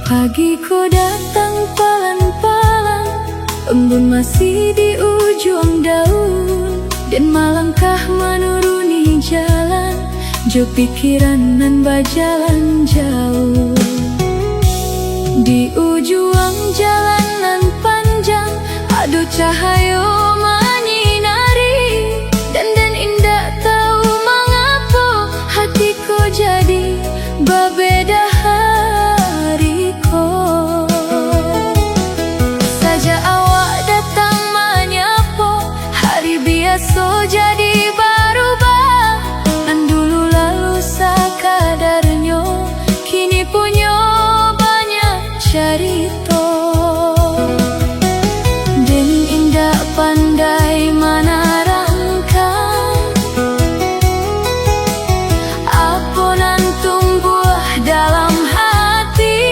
Pagiku datang pelan-pelan, embun masih di ujung daun, dan melangkah menuruni jalan, jo pikiran nan berjalan jauh. Di ujung jalan nan panjang, ada cahaya menyinari, dan indah tahu mengapa hatiku jadi berbeda. So jadi berubah, dan dulu lalu sakadarnya, kini punya banyak cerita. Dan indah pandai menerangkan apa nan tumbuh dalam hati,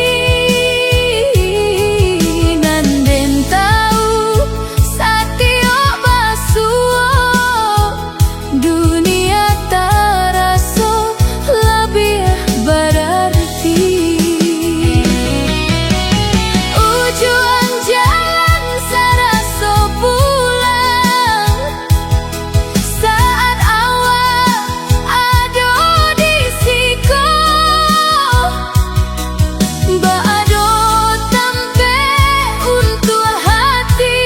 nan den tahu satio basuh dunia terasa lebih berarti. Ujung jalan serasa pulang, saat awal ada di siku, bado tampe untuk hati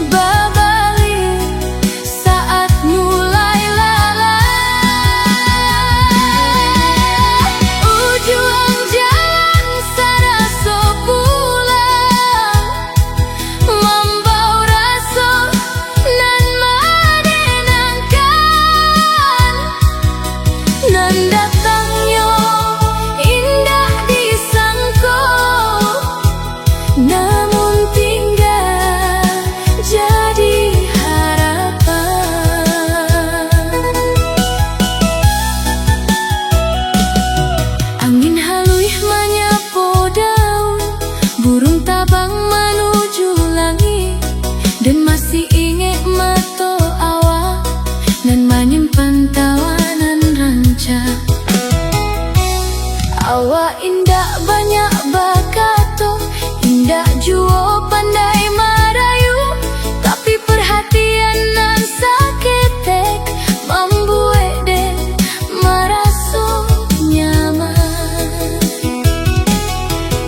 berbalik saat mulai lelah. Ujung jalan serasa pulang, membawa rasa nan menenangkan, nan datangnya indah disangka, namun tinggal jadi harapan. Angin halus menyapu daun, burung tabang menuju langit, dan masih ingat mata awak nan menyimpan tawanan ranca. Awak indah banyak berkata, indah jua pandai merayu, tapi perhatian nan saketek membuat den merasa nyaman.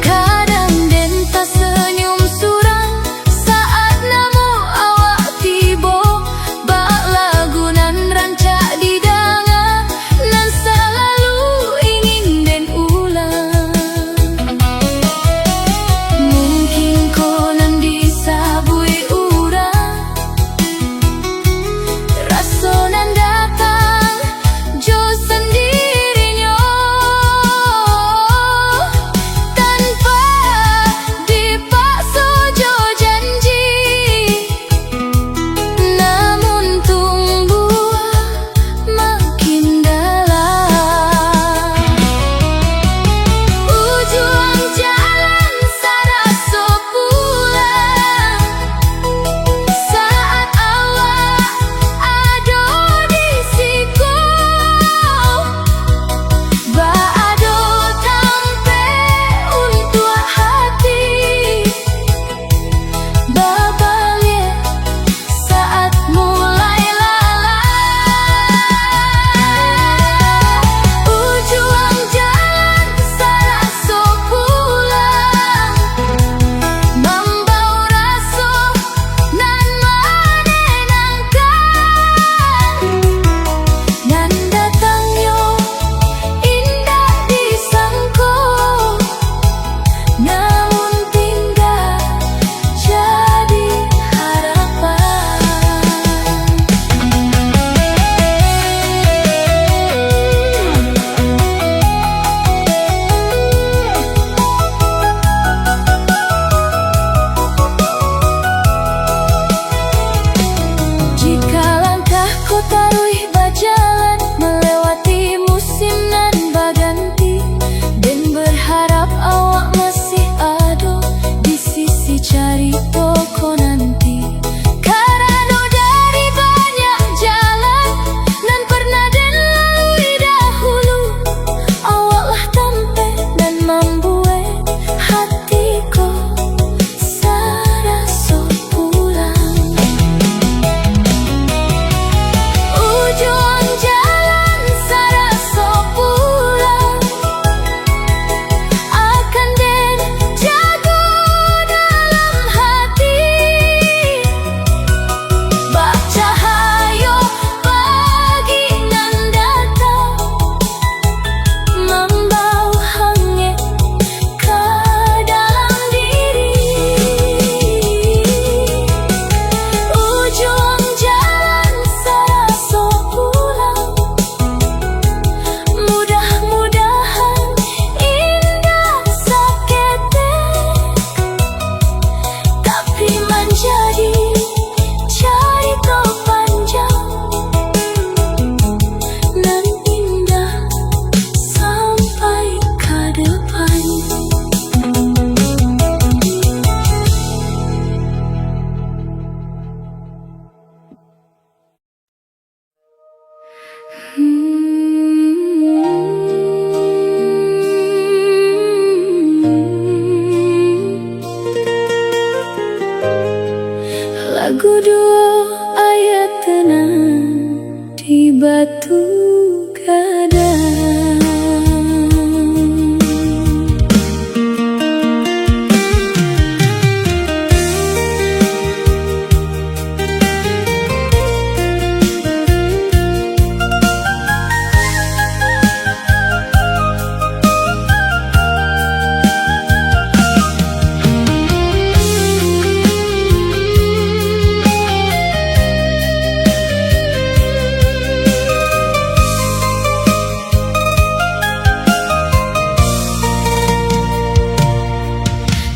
Kadang den tak senyum surang saat namo awak tiba, bak lagu nan rancak didanga, nan selalu ingin den ulang. Mungkin kau nan di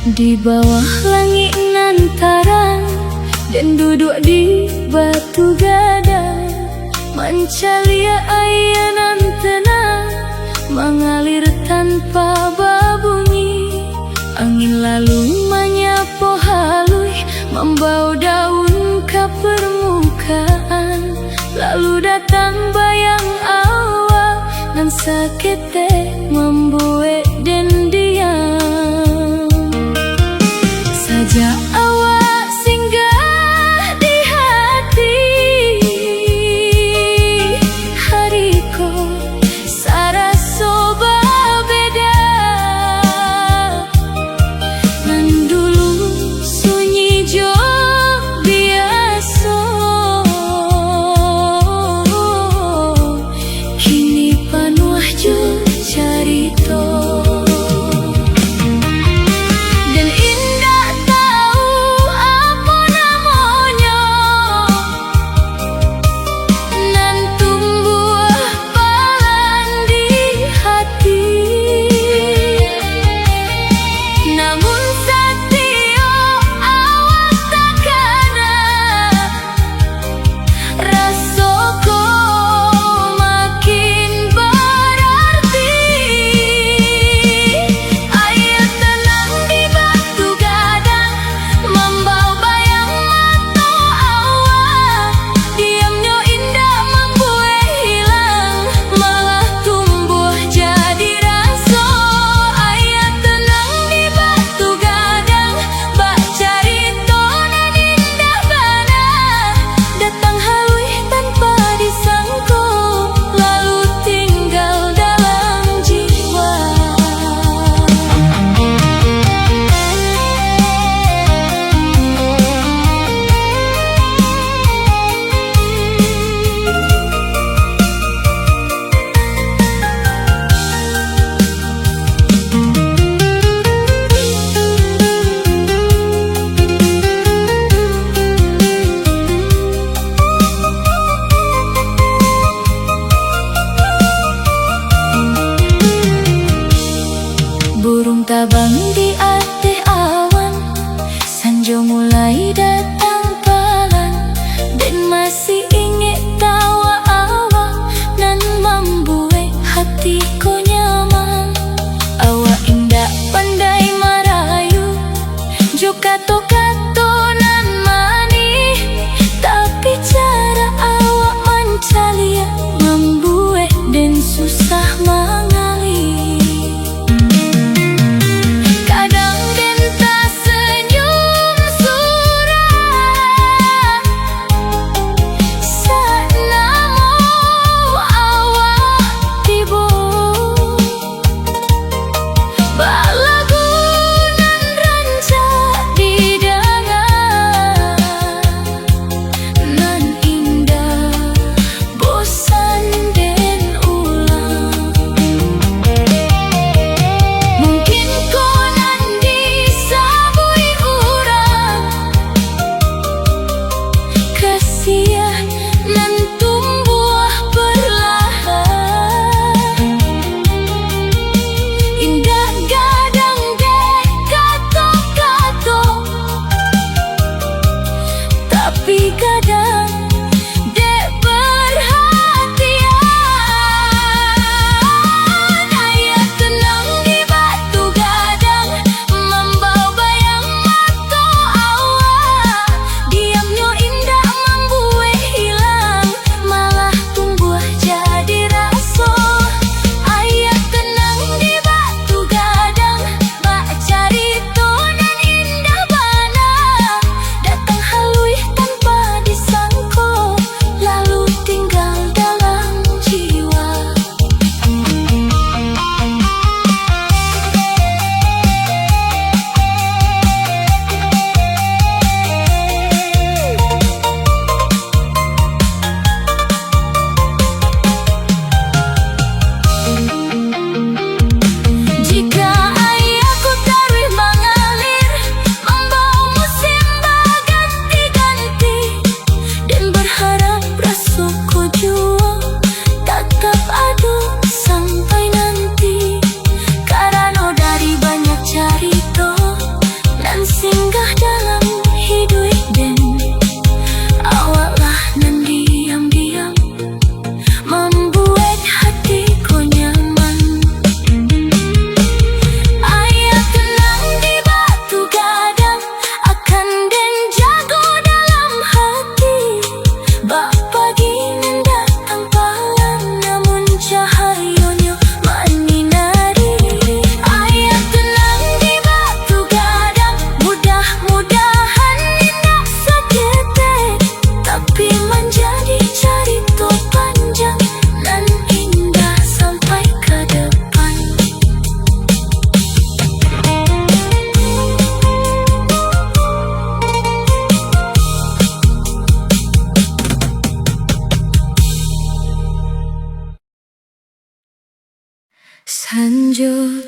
Di bawah langit nantaran dan duduk di batu gadang, mancalia ayanan tenang mengalir tanpa babunyi. Angin lalu menyapu halui, membawa daun ke permukaan. Lalu datang bayang awal dan sakit membuat dan diam. Saja awak singgah di hati hariku, saraso berbeda. Nan dulu sunyi jo biasa, kini penuh jo carita. Burung tabang di atas awan, sanjo mulai datang pelan, dan masih ingin tawa awak nan membuat hatiku nyaman. Awak indah pandai merayu, jo kato-kato nan manis, tapi cara awak mencalia membuat dan susah mengalir. Kadang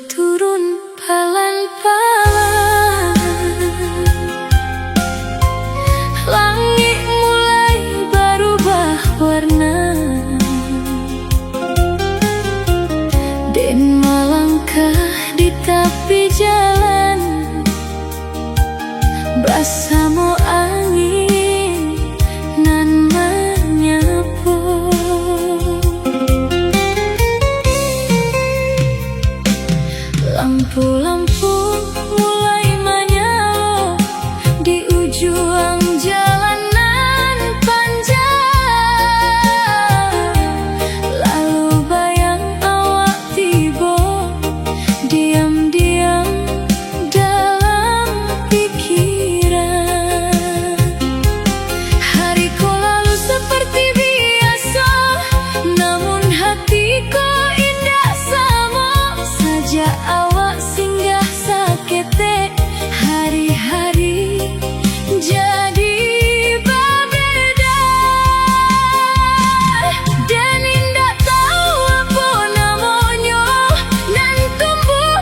turun palan-palan. Langit mulai berubah warna, den melangkah di tepi jalan bersama angin nan menyapu. Lampu-lampu mulai menyala di ujung jalanan panjang. Lalu bayang awak tiba diam-diam dalam pikiran. Hariku lalu seperti biasa, namun hatiku indah sama saja. Awak singgah sakete, hari-hari jadi berbeda. Dan indah tahu apa namanya, nan tumbuh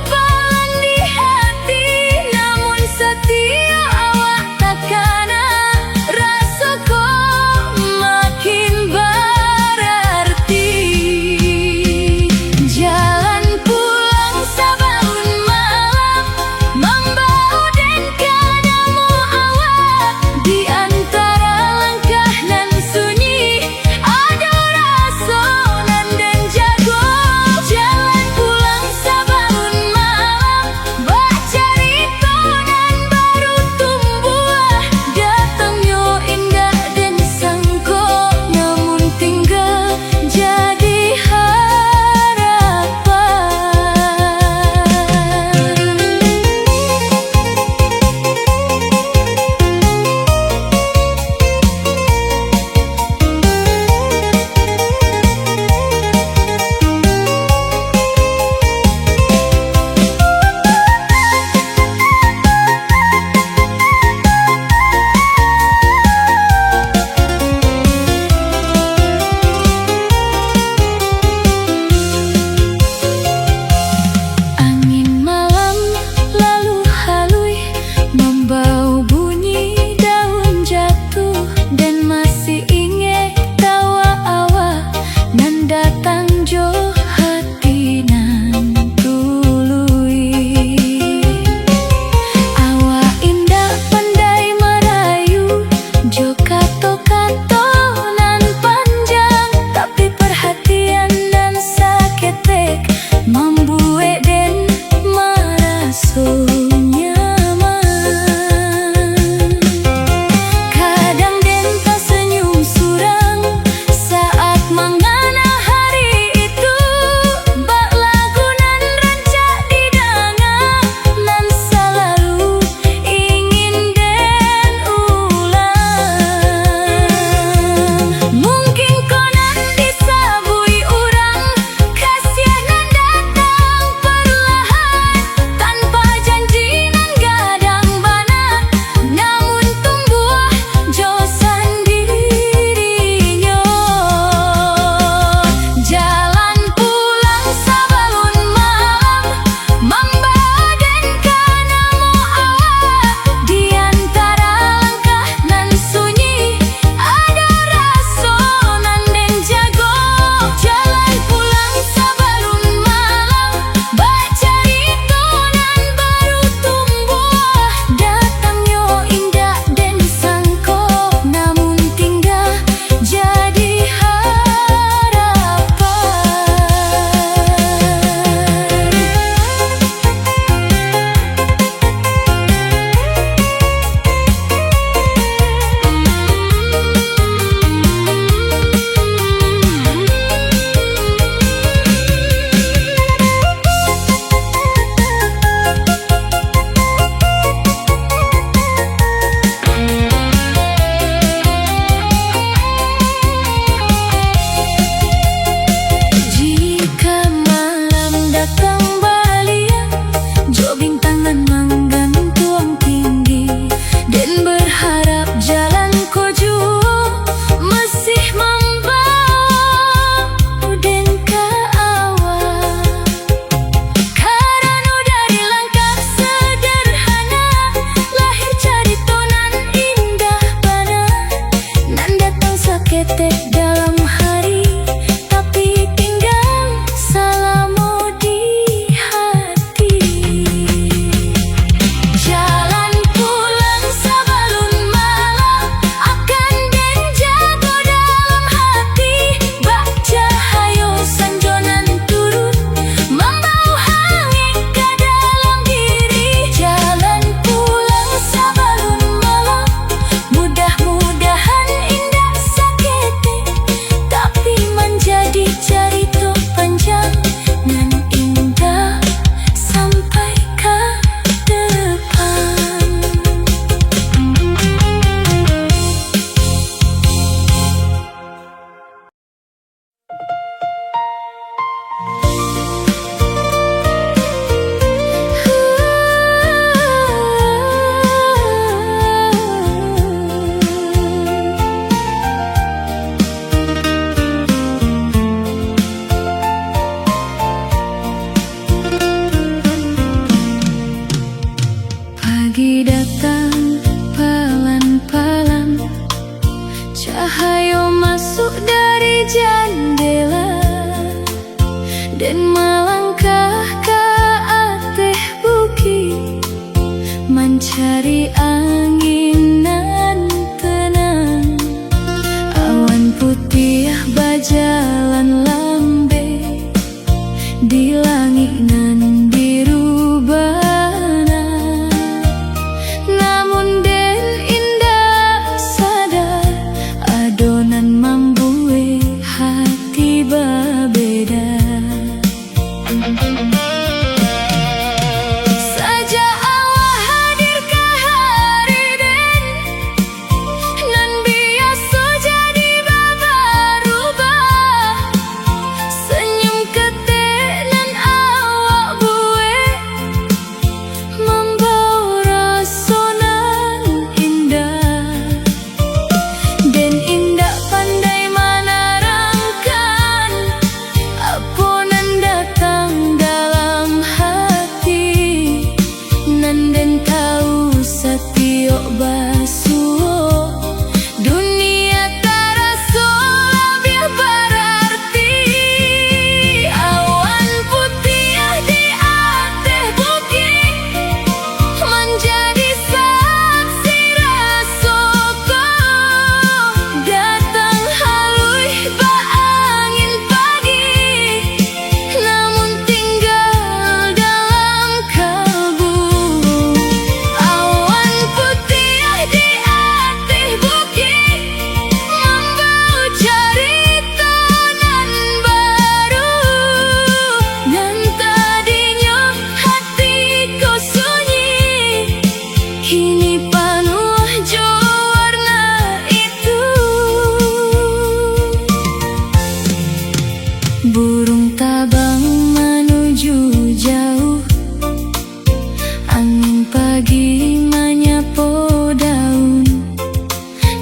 pagi menyapu daun,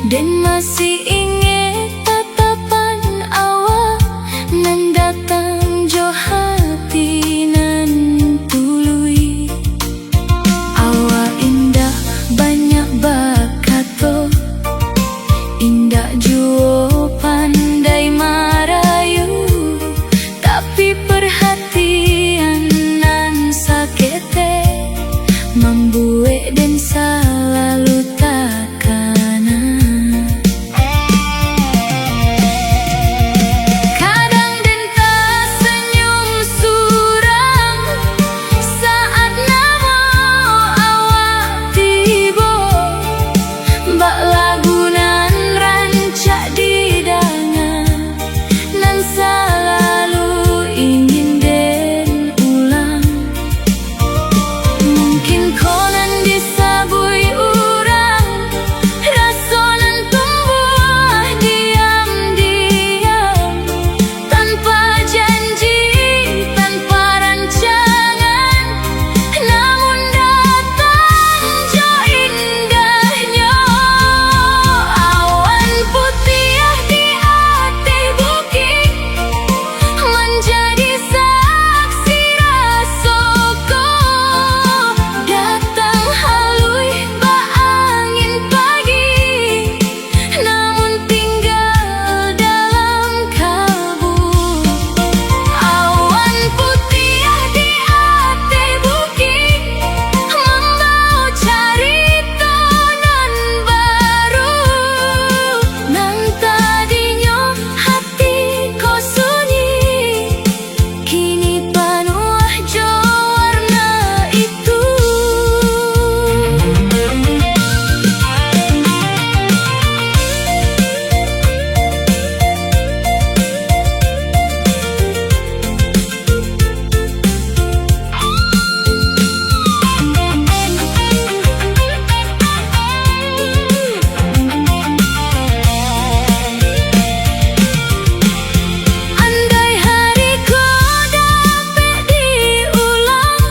dan masih ingat tatapan awak nan datang jo hati nan tului. Awak indah banyak bakato, indah juo pandai marayu, tapi perhatian nan sakete membuat dan selalu takana. Kadang dan tak senyum suram saat nama awak tiba, bak lagu nan rancak didangar, nan selalu ingin den ulang. Mungkin konan disabui urang, rasa nan tumbuh diam-diam, tanpa janji, tanpa rancangan, namun datang jo indahnya. Awan putih di atas bukit menjadi saksi rasaku, datang halui bak angin pagi, namun tinggal dalam kalbu. Awan putih di atas bukit membawa cerita nan baru, nan tadinya hatiku sunyi, kini penuh jo warna itu. Andai hariku dapat diulang,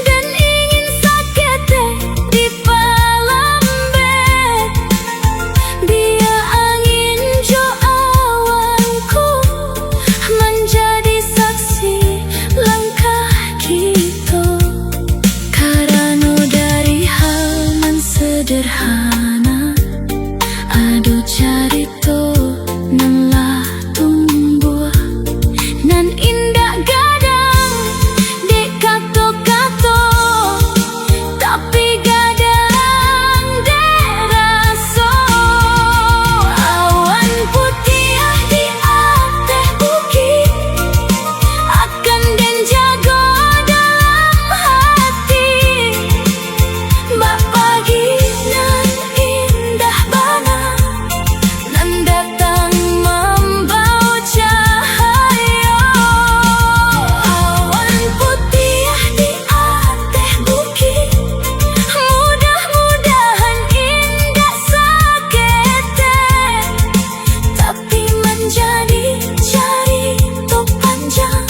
dan ingin sakete di palembet, biar angin jo awanku menjadi saksi langkah kita. Karena dari hal nan sederhana, ado carito nan lah tumbuh, nan indah gadang dek kato-kato, tapi gadang dek raso. Awan putih di atas bukit akan den jaga dalam hati, bak pagi nan indah bana, nan datang membawa cahaya. Awan putih di atas bukit mudah-mudahan indah sakete, tapi menjadi cerita panjang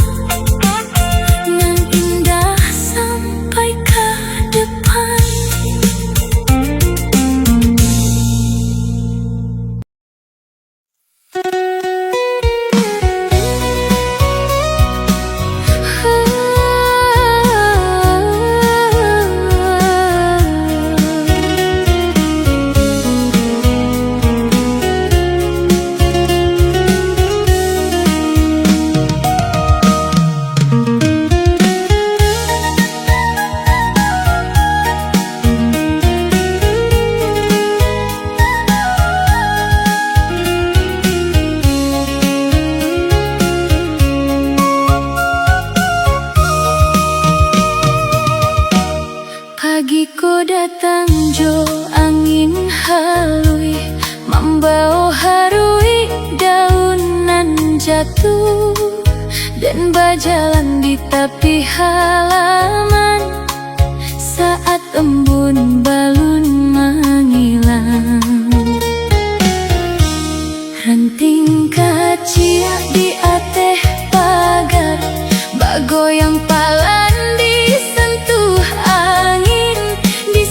nan indah sampai ke depan. Pagiku datang jo angin halui, membawa harui daunan jatuh, dan berjalan di tepi halaman saat embun balun menghilang. Ranting kecil di atas pagar bagoyang palan disentuh angin, di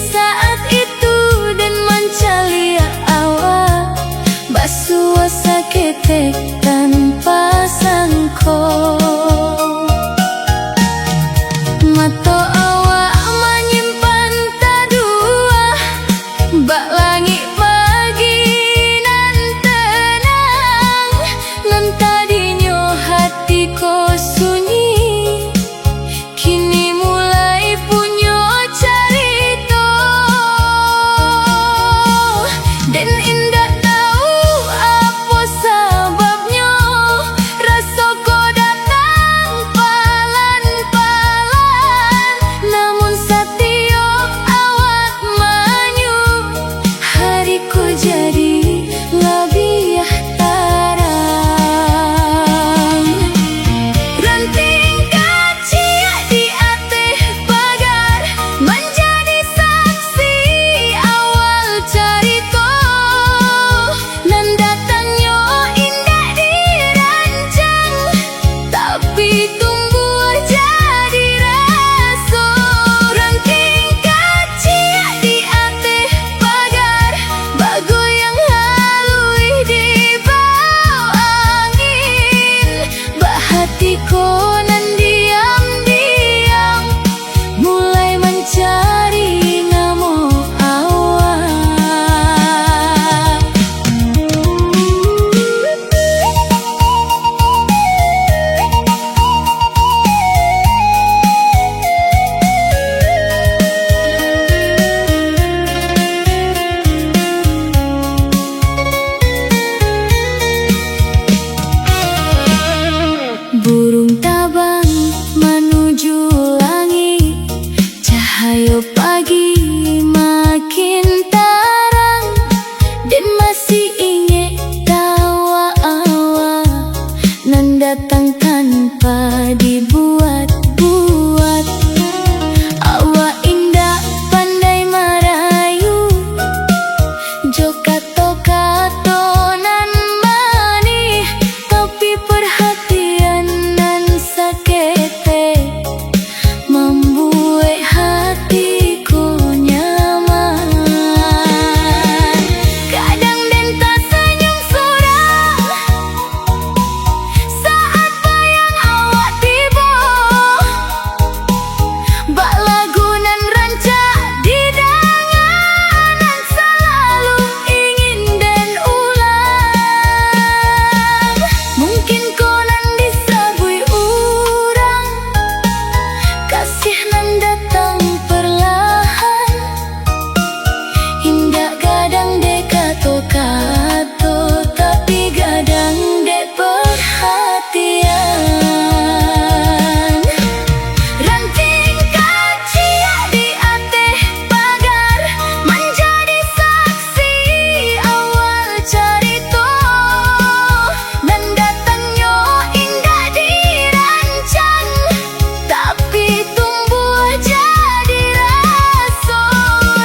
Rahayu pagi makin terang, dan masih ingat tawa awal nan datang tanpa dibuat-buat. Awak indah pandai merayu, jo kato-kato nan manis, tapi perhatian nan sakete membuat hatiku nyaman. Kadang den tak senyum sorang saat bayang awak tiba, bak lagu nan rancak di denganan selalu ingin den ulang. Mungkin kau nan disabui urang, kasih nan datang perlahan, indah gadang dek kato-kato, tapi gadang dek perhatian. Ranting kacia di ateh pagar menjadi saksi awal cerita, dan datangnya indah dirancang, tapi tumbuh jadi rasa.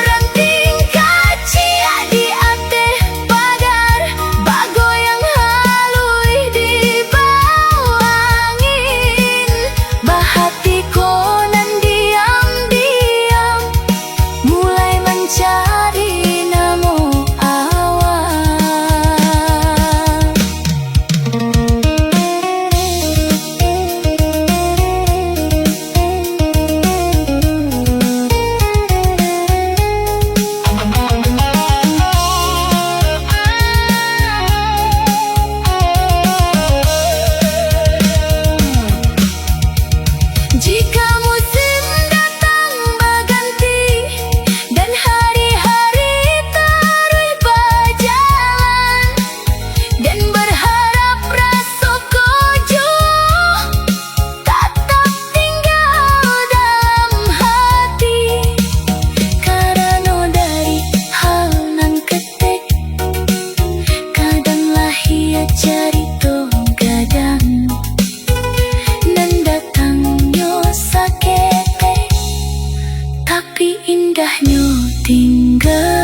Ranting kacia di ateh pagar bagoyang halui di bawah angin, bahatiku nan diam-diam mulai mencari namo awal. Jika musim datang berganti dan hari-hari terus berjalan, dan berharap rasa kojo tetap tinggal dalam hati, karena dari hal nan ketek kadang lahir cerita gadang nan datangnya sakete, tapi indahnya tinggal.